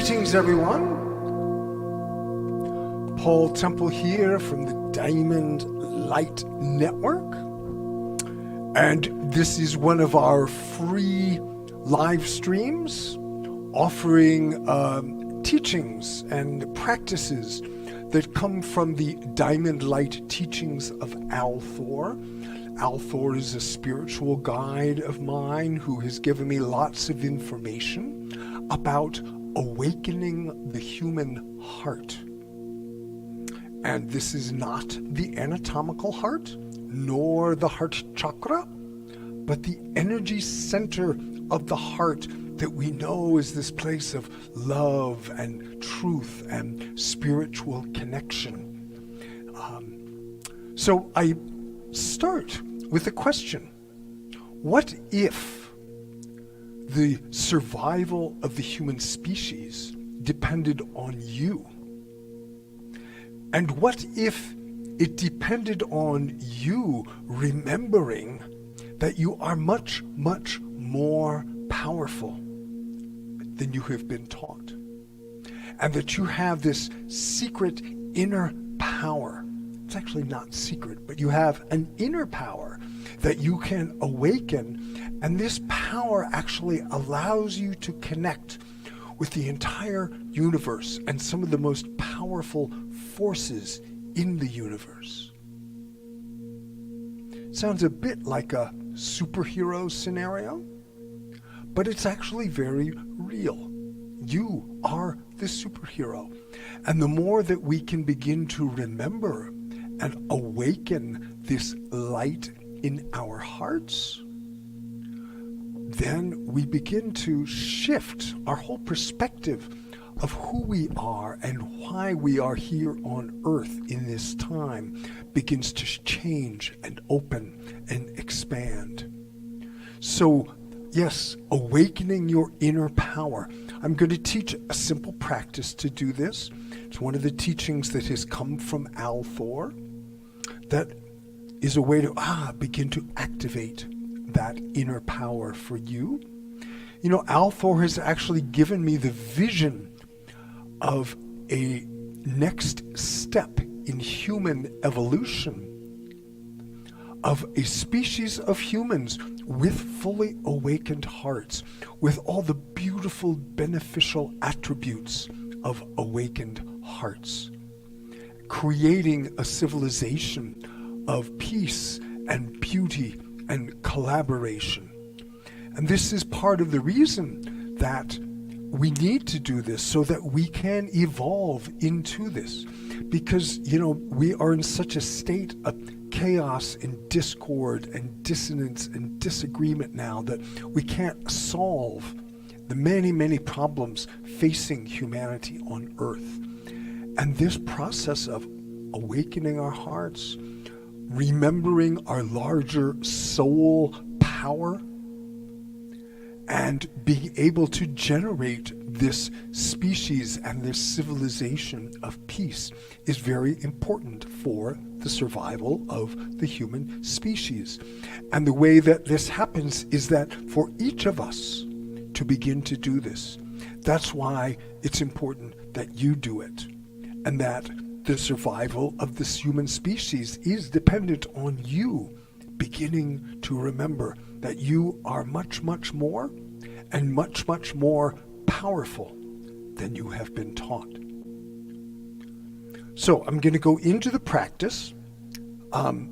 Greetings, everyone. Paul Temple here from the Diamond Light Network. And this is one of our free live streams offering teachings and practices that come from the Diamond Light teachings of Al Thor. Al Thor is a spiritual guide of mine who has given me lots of information about awakening the human heart. And this is not the anatomical heart, nor the heart chakra, but the energy center of the heart that we know is this place of love and truth and spiritual connection. So I start with a question. What if the survival of the human species depended on you? And what if it depended on you remembering that you are much, much more powerful than you have been taught? And that you have this secret inner power. It's actually not secret, but you have an inner power that you can awaken. And this power actually allows you to connect with the entire universe and some of the most powerful forces in the universe. Sounds a bit like a superhero scenario, but it's actually very real. You are the superhero. And the more that we can begin to remember and awaken this light in our hearts, then we begin to shift our whole perspective of who we are and why we are here on earth in this time begins to change and open and expand. So, yes, awakening your inner power. I'm going to teach a simple practice to do this. It's one of the teachings that has come from Al Thor. That is a way to begin to activate that inner power for you. You know, Al Thor has actually given me the vision of a next step in human evolution, of a species of humans with fully awakened hearts, with all the beautiful beneficial attributes of awakened hearts, creating a civilization of peace and beauty and collaboration. And this is part of the reason that we need to do this, so that we can evolve into this. Because, you know, we are in such a state of chaos and discord and dissonance and disagreement now that we can't solve the many, many problems facing humanity on earth. And this process of awakening our hearts, remembering our larger soul power, and being able to generate this species and this civilization of peace is very important for the survival of the human species. And the way that this happens is that for each of us to begin to do this, that's why it's important that you do it, and that the survival of this human species is dependent on you beginning to remember that you are much, much more and much, much more powerful than you have been taught. So I'm going to go into the practice, and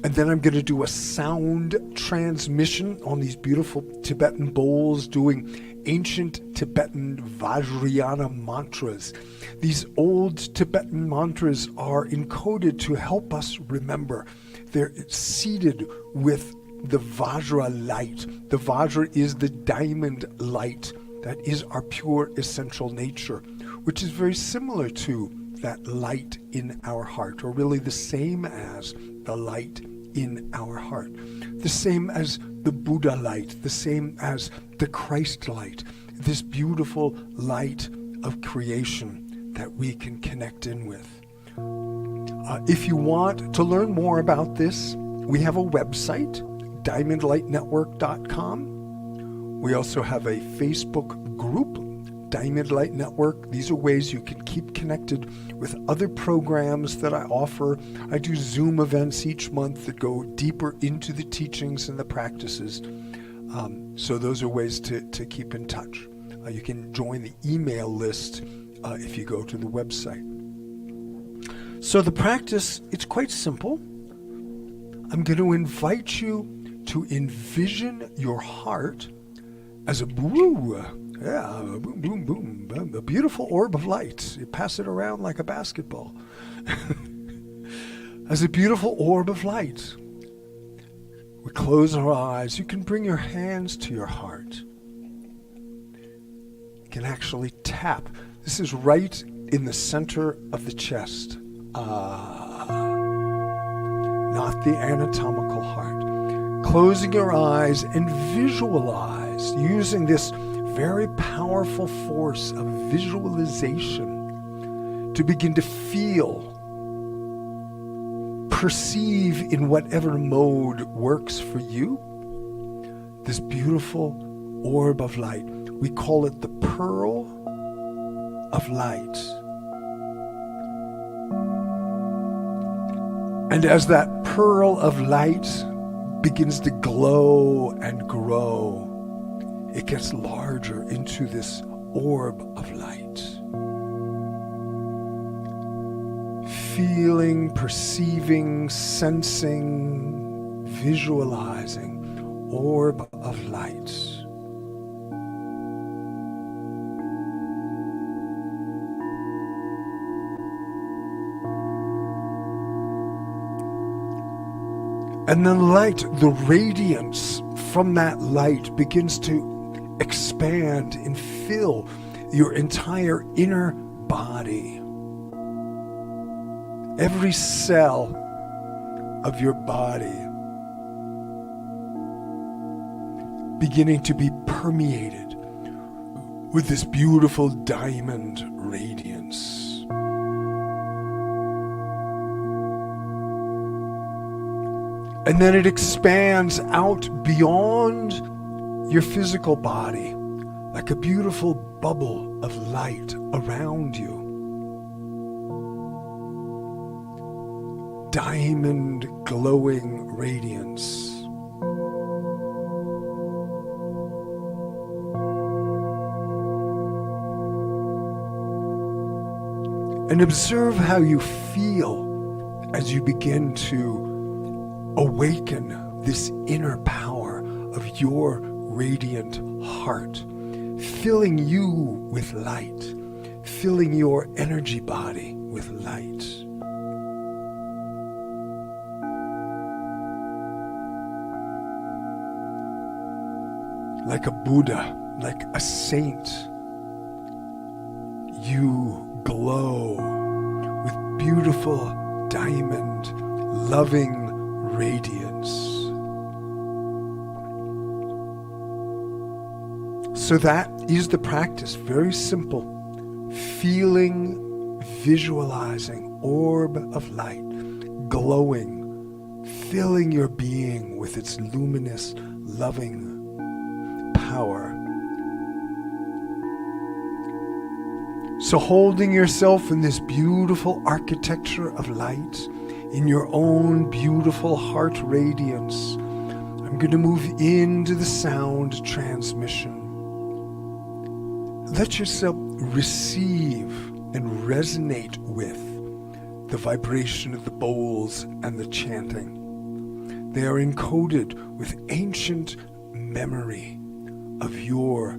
then I'm going to do a sound transmission on these beautiful Tibetan bowls, doing ancient Tibetan Vajrayana mantras. These old Tibetan mantras are encoded to help us remember. They're seeded with the Vajra light. The Vajra is the diamond light that is our pure essential nature, which is very similar to that light in our heart, or really the same as the light in our heart, the same as the Buddha light, the same as the Christ light, this beautiful light of creation that we can connect in with. If you want to learn more about this, we have a website, diamondlightnetwork.com. We also have a Facebook group, Diamond Light Network. These are ways you can keep connected with other programs that I offer. I do Zoom events each month that go deeper into the teachings and the practices. So those are ways to keep in touch. You can join the email list if you go to the website. So the practice, it's quite simple. I'm going to invite you to envision your heart as a boom, boom, boom, a beautiful orb of light. You pass it around like a basketball. As a beautiful orb of light. We close our eyes. You can bring your hands to your heart. You can actually tap. This is right in the center of the chest. Not the anatomical heart. Closing your eyes and visualize using this very powerful force of visualization to begin to feel, perceive in whatever mode works for you, this beautiful orb of light. We call it the pearl of light. And as that pearl of light begins to glow and grow, it gets larger into this orb of light. Feeling, perceiving, sensing, visualizing, orb of light. And the light, the radiance from that light begins to expand and fill your entire inner body. Every cell of your body beginning to be permeated with this beautiful diamond radiance. And then it expands out beyond your physical body like a beautiful bubble of light around you. Diamond glowing radiance. And observe how you feel as you begin to awaken this inner power of your radiant heart, filling you with light, filling your energy body with light. Like a Buddha, like a saint, you glow with beautiful diamond, loving radiance. So that is the practice, very simple. Feeling, visualizing, orb of light, glowing, filling your being with its luminous, loving power. So holding yourself in this beautiful architecture of light, in your own beautiful heart radiance, I'm going to move into the sound transmission. Let yourself receive and resonate with the vibration of the bowls and the chanting. They are encoded with ancient memory of your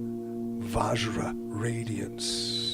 Vajra radiance.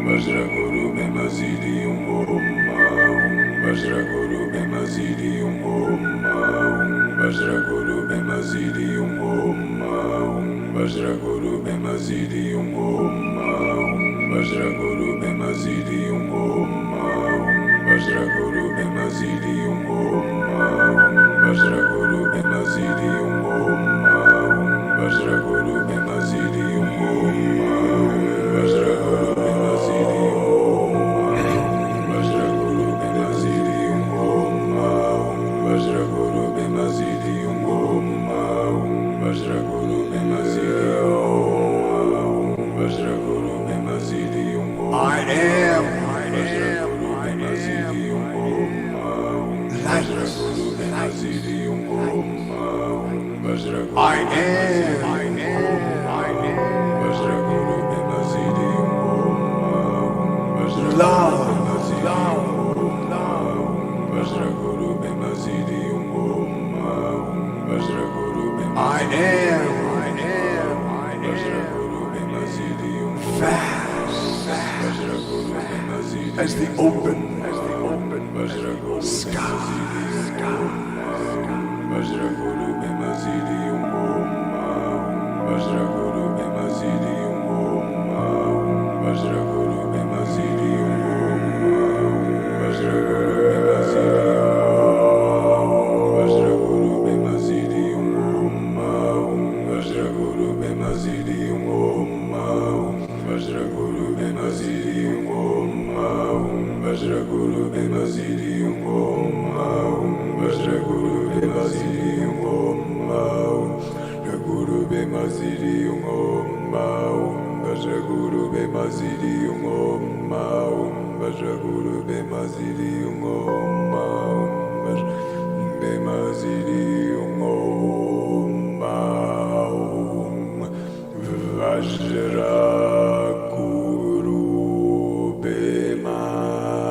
Vajraguru Bemazidi Vajraguru Bemazidi Vajraguru Bemazidi Vajraguru Bemazidi Vajraguru Bemazidi Vajraguru Bemazidi Vajraguru Bemazidi Vajraguru Bemazidi Vajraguru Bemazidi Vajraguru Bemazidi Vajraguru Bemazidi Vajraguru Bemazidi Vajraguru Bemazidi I am. Vajraguru Bemazidi Vajraguru Bemazidi Vajraguru I am. Vajraguru Bemazidi Love. Vajraguru Bemazidi Vajraguru I am. Vajraguru Bemazidi Vast Vajraguru Bemazidi as the open Vajraguru sky. Vajraguru Bemazidi Vajraguru Bemazidi Vajraguru Bemazidi Vajraguru Bemazidi Vajraguru Bemazidi Vajraguru Bemazidi Vajraguru Bemazidi Vajraguru Bemazidi Guru Bemazidi Vajraguru Bemazidi Vajraguru Bemazidi Bemazidi Vajraguru Bemazidi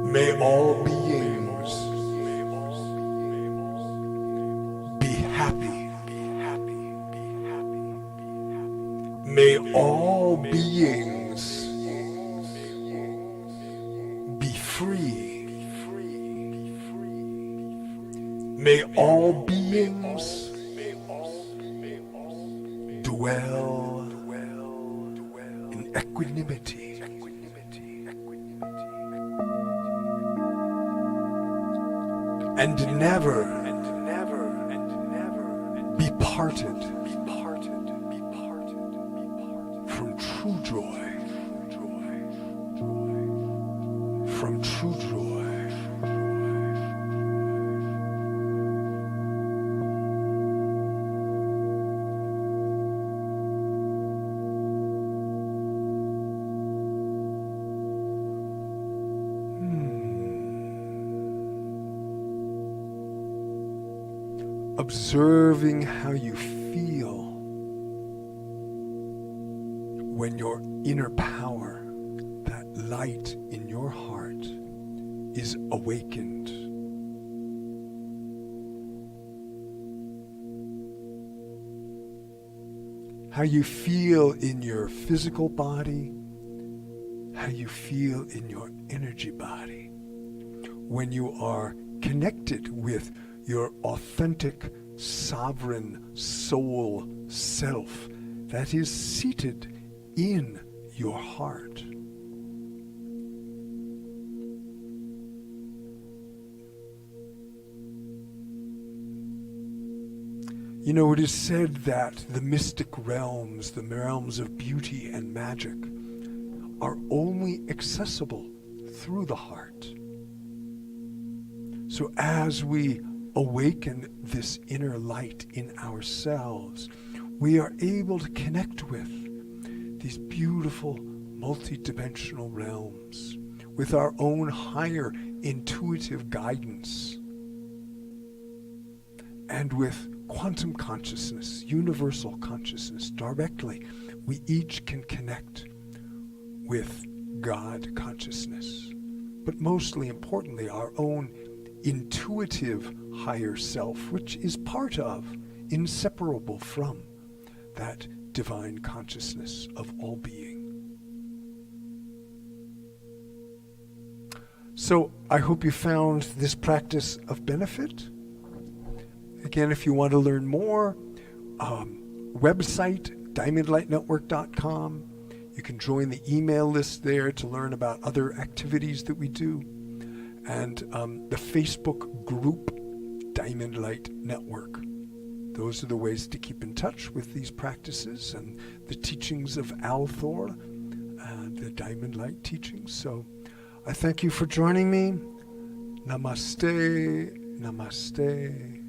May all beings be happy. May all beings be free. May all beings dwell in equanimity. And never be parted from true joy. From true joy. Observing how you feel when your inner power, that light in your heart, is awakened. how you feel in your physical body, how you feel in your energy body when you are connected with your authentic, sovereign soul self that is seated in your heart. You know, it is said that the mystic realms, the realms of beauty and magic, are only accessible through the heart. So as we awaken this inner light in ourselves, we are able to connect with these beautiful multidimensional realms, with our own higher intuitive guidance, and with quantum consciousness, universal consciousness, directly. We each can connect with God consciousness, but mostly importantly, our own intuitive higher self, which is part of, inseparable from, that divine consciousness of all being. So I hope you found this practice of benefit. Again, if you want to learn more, website, diamondlightnetwork.com. You can join the email list there to learn about other activities that we do. And the Facebook group, Diamond Light Network. Those are the ways to keep in touch with these practices and the teachings of Althor, the Diamond Light teachings. So I thank you for joining me. Namaste, namaste.